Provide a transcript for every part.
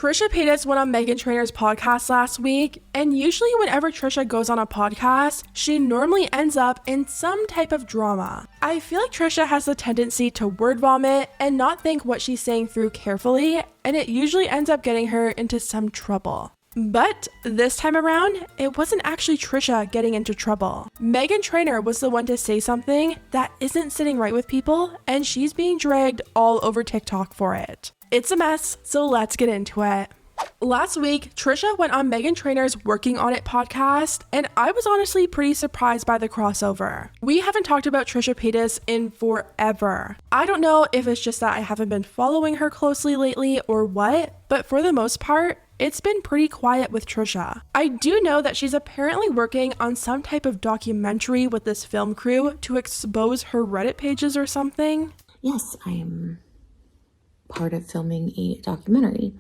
Trisha Paytas went on Meghan Trainor's podcast last week, and usually whenever Trisha goes on a podcast, she normally ends up in some type of drama. I feel like Trisha has the tendency to word vomit and not think what she's saying through carefully, and it usually ends up getting her into some trouble. But this time around, it wasn't actually Trisha getting into trouble. Meghan Trainor was the one to say something that isn't sitting right with people, and she's being dragged all over TikTok for it. It's a mess, so let's get into it. Last week, Trisha went on Meghan Trainor's Working On It podcast, and I was honestly pretty surprised by the crossover. We haven't talked about Trisha Paytas in forever. I don't know if it's just that I haven't been following her closely lately or what, but for the most part, it's been pretty quiet with Trisha. I do know that she's apparently working on some type of documentary with this film crew to expose her Reddit pages or something. Yes, I'm part of filming a documentary.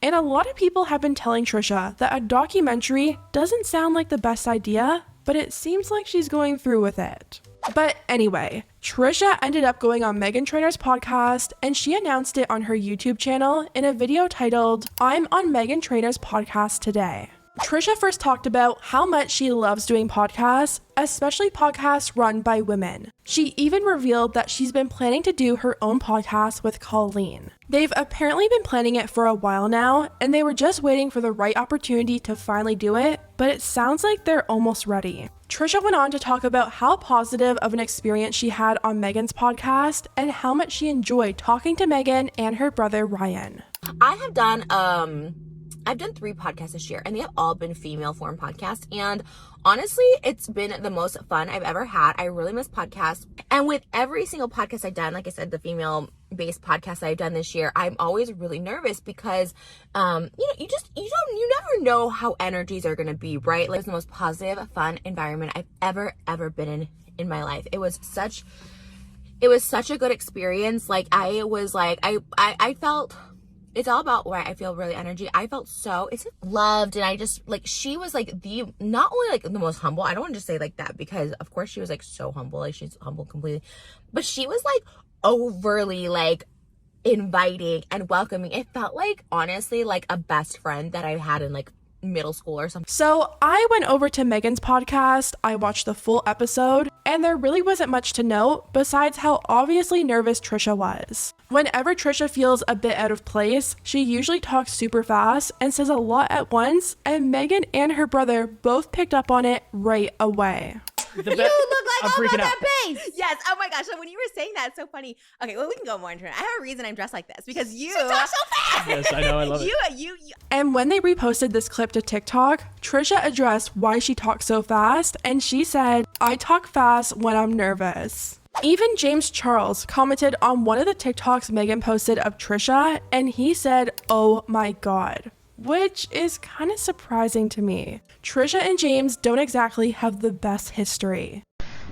And a lot of people have been telling Trisha that a documentary doesn't sound like the best idea, but it seems like she's going through with it. But anyway, Trisha ended up going on Meghan Trainor's podcast, and she announced it on her YouTube channel in a video titled, "I'm on Meghan Trainor's podcast today." Trisha first talked about how much she loves doing podcasts, especially podcasts run by women. She even revealed that she's been planning to do her own podcast with Colleen. They've apparently been planning it for a while now, and they were just waiting for the right opportunity to finally do it, but it sounds like they're almost ready. Trisha went on to talk about how positive of an experience she had on Meghan's podcast and how much she enjoyed talking to Meghan and her brother Ryan. I've done 3 podcasts this year, and they have all been female form podcasts, and honestly, it's been the most fun I've ever had. I really miss podcasts, and with every single podcast I've done, like I said, the female based podcast I've done this year, I'm always really nervous because you never know how energies are going to be, right? Like, it's the most positive, fun environment I've ever been in my life. It was such a good experience. Like, I felt, it's all about where I feel really energy. I felt so loved, and I just, like, she was like not only like the most humble, I don't want to just say like that because of course she was like so humble, like she's humble completely, but she was like overly like inviting and welcoming. It felt like, honestly, like a best friend that I had in like middle school or something. So I went over to Meghan's podcast, I watched the full episode, and there really wasn't much to note besides how obviously nervous Trisha was. Whenever Trisha feels a bit out of place, she usually talks super fast and says a lot at once, and Meghan and her brother both picked up on it right away. You look like all about that bass. Yes. Oh my gosh. So when you were saying that, it's so funny. Okay, well, we can go more into it. I have a reason I'm dressed like this because you talk so fast. Yes, I know. I love it. You. And when they reposted this clip to TikTok, Trisha addressed why she talks so fast, and she said, "I talk fast when I'm nervous." Even James Charles commented on one of the TikToks Meghan posted of Trisha, and he said, "Oh my God," which is kind of surprising to me. Trisha and James don't exactly have the best history.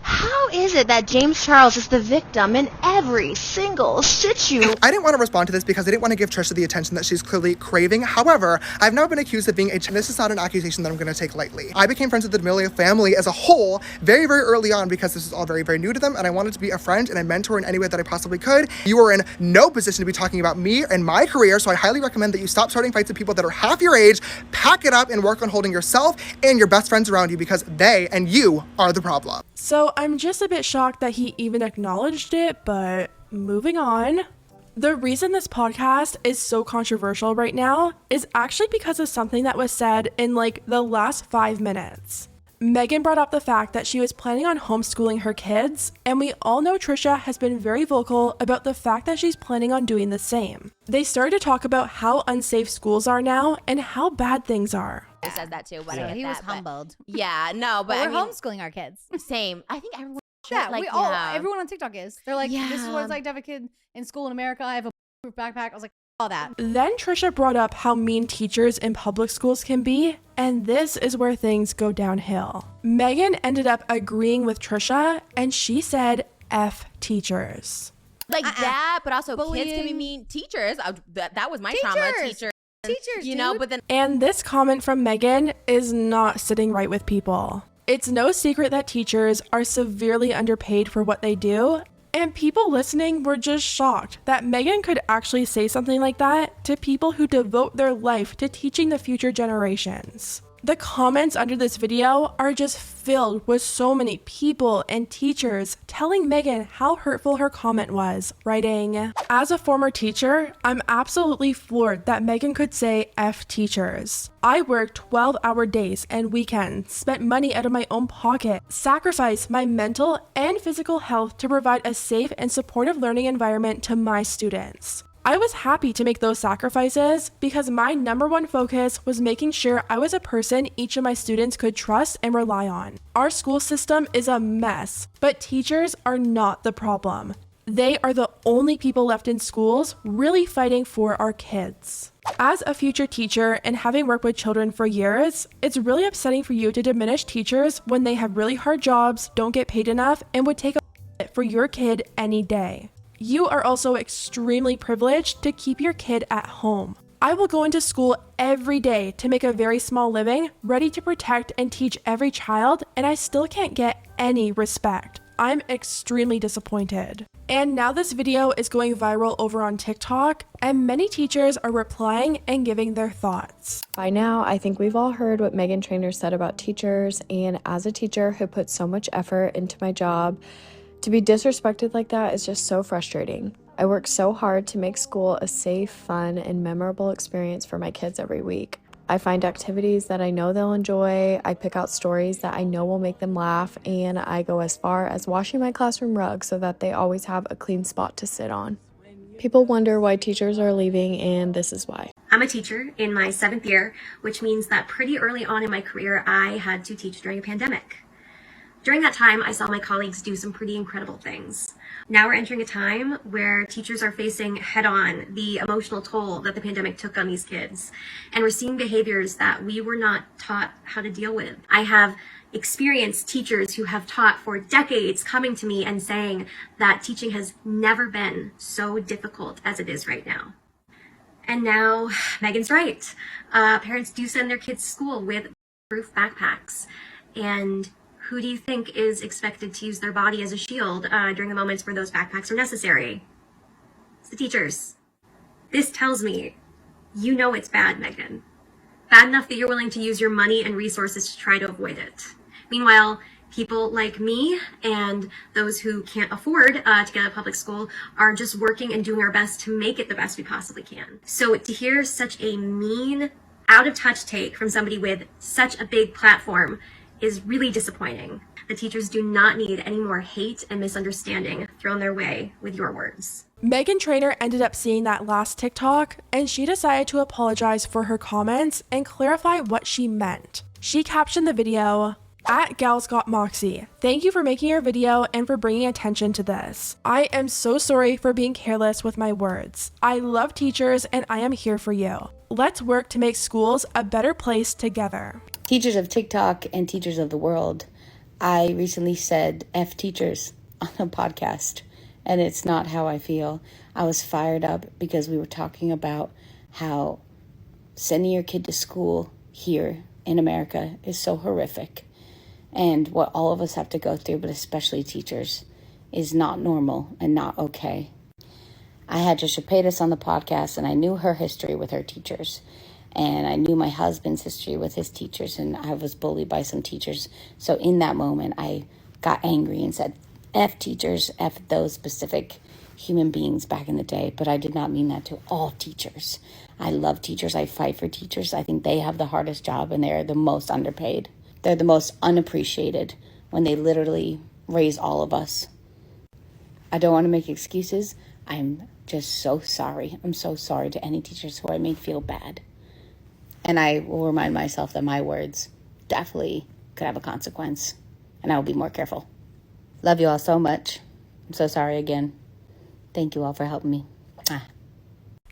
How is it that James Charles is the victim in every single situation? I didn't want to respond to this because I didn't want to give Trisha the attention that she's clearly craving. However, I've now been accused of being this is not an accusation that I'm going to take lightly. I became friends with the D'Amelio family as a whole very, very early on because this is all very, very new to them, and I wanted to be a friend and a mentor in any way that I possibly could. You are in no position to be talking about me and my career, so I highly recommend that you stop starting fights with people that are half your age, pack it up, and work on holding yourself and your best friends around you because they and you are the problem. So I'm just a bit shocked that he even acknowledged it, but moving on. The reason this podcast is so controversial right now is actually because of something that was said in like the last 5 minutes. Meghan brought up the fact that she was planning on homeschooling her kids, and we all know Trisha has been very vocal about the fact that she's planning on doing the same. They started to talk about how unsafe schools are now and how bad things are. I said that too, but So I get he that, was but- humbled. Yeah, no, but But I we're mean, homeschooling our kids. same. I think everyone. Yeah, like, everyone on TikTok is. They're like, this is what Yeah. it's like to have a kid in school in America. I have a backpack. I was like, all that. Then Trisha brought up how mean teachers in public schools can be, and this is where things go downhill. Meghan ended up agreeing with Trisha, and she said, "F teachers." like that, but also kids can be Bullying. mean. Teachers, that was my trauma. Teachers. Teachers, you know, dude. but then And this comment from Meghan is not sitting right with people. It's no secret that teachers are severely underpaid for what they do, And people listening were just shocked that Meghan could actually say something like that to people who devote their life to teaching the future generations. The comments under this video are just filled with so many people and teachers telling Meghan how hurtful her comment was, writing, "As a former teacher, I'm absolutely floored that Meghan could say F teachers. I worked 12-hour days and weekends, spent money out of my own pocket, sacrificed my mental and physical health to provide a safe and supportive learning environment to my students. I was happy to make those sacrifices because my number one focus was making sure I was a person each of my students could trust and rely on. Our school system is a mess, but teachers are not the problem. They are the only people left in schools really fighting for our kids." As a future teacher and having worked with children for years, it's really upsetting for you to diminish teachers when they have really hard jobs, don't get paid enough, and would take a for your kid any day. You are also extremely privileged to keep your kid at home. I will go into school every day to make a very small living, ready to protect and teach every child, and I still can't get any respect. I'm extremely disappointed. And now this video is going viral over on TikTok, and many teachers are replying and giving their thoughts. By now, I think we've all heard what Meghan Trainor said about teachers, and as a teacher who puts so much effort into my job, to be disrespected like that is just so frustrating. I work so hard to make school a safe, fun, and memorable experience for my kids every week. I find activities that I know they'll enjoy, I pick out stories that I know will make them laugh, and I go as far as washing my classroom rug so that they always have a clean spot to sit on. People wonder why teachers are leaving, and this is why. I'm a teacher in my 7th year, which means that pretty early on in my career, I had to teach during a pandemic. During that time, I saw my colleagues do some pretty incredible things. Now we're entering a time where teachers are facing head-on the emotional toll that the pandemic took on these kids. And we're seeing behaviors that we were not taught how to deal with. I have experienced teachers who have taught for decades coming to me and saying that teaching has never been so difficult as it is right now. And now, Meghan's right. Parents do send their kids to school with proof backpacks. And who do you think is expected to use their body as a shield during the moments where those backpacks are necessary? It's the teachers. This tells me you know it's bad, Meghan. Bad enough that you're willing to use your money and resources to try to avoid it. Meanwhile, people like me and those who can't afford to get out of public school are just working and doing our best to make it the best we possibly can. So to hear such a mean, out-of-touch take from somebody with such a big platform is really disappointing. The teachers do not need any more hate and misunderstanding thrown their way with your words. Meghan Trainor ended up seeing that last TikTok, and she decided to apologize for her comments and clarify what she meant. She captioned the video, @GalsGotMoxie, thank you for making your video and for bringing attention to this. I am so sorry for being careless with my words. I love teachers and I am here for you. Let's work to make schools a better place together. Teachers of TikTok and teachers of the world, I recently said F teachers on a podcast, and it's not how I feel. I was fired up because we were talking about how sending your kid to school here in America is so horrific, and what all of us have to go through, but especially teachers, is not normal and not okay. I had Trisha Paytas on the podcast, and I knew her history with her teachers. And I knew my husband's history with his teachers, and I was bullied by some teachers. So in that moment, I got angry and said, F teachers, F those specific human beings back in the day. But I did not mean that to all teachers. I love teachers. I fight for teachers. I think they have the hardest job, and they're the most underpaid. They're the most unappreciated when they literally raise all of us. I don't want to make excuses. I'm just so sorry. I'm so sorry to any teachers who I made feel bad. And I will remind myself that my words definitely could have a consequence. And I will be more careful. Love you all so much. I'm so sorry again. Thank you all for helping me.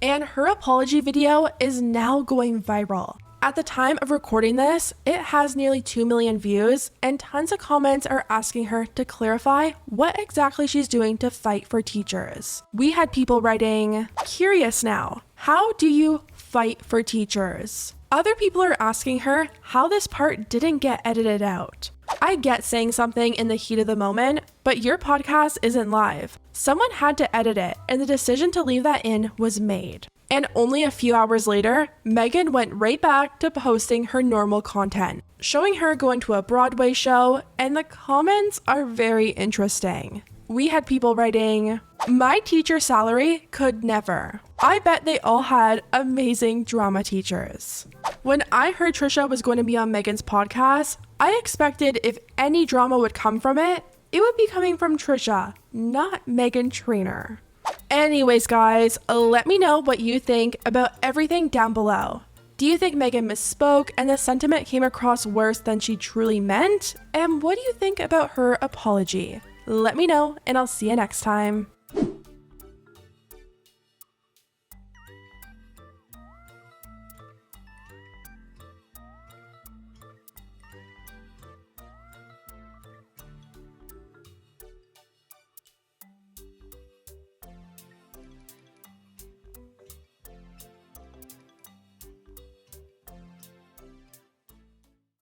And her apology video is now going viral. At the time of recording this, it has nearly 2 million views, and tons of comments are asking her to clarify what exactly she's doing to fight for teachers. We had people writing, "Curious now, how do you fight for teachers?" Other people are asking her how this part didn't get edited out. I get saying something in the heat of the moment, but your podcast isn't live. Someone had to edit it, and the decision to leave that in was made. And only a few hours later, Meghan went right back to posting her normal content, showing her going to a Broadway show, and the comments are very interesting. We had people writing, "My teacher salary could never." I bet they all had amazing drama teachers. When I heard Trisha was going to be on Meghan's podcast, I expected if any drama would come from it, it would be coming from Trisha, not Meghan Trainor. Anyways, guys, let me know what you think about everything down below. Do you think Meghan misspoke and the sentiment came across worse than she truly meant? And what do you think about her apology? Let me know, and I'll see you next time.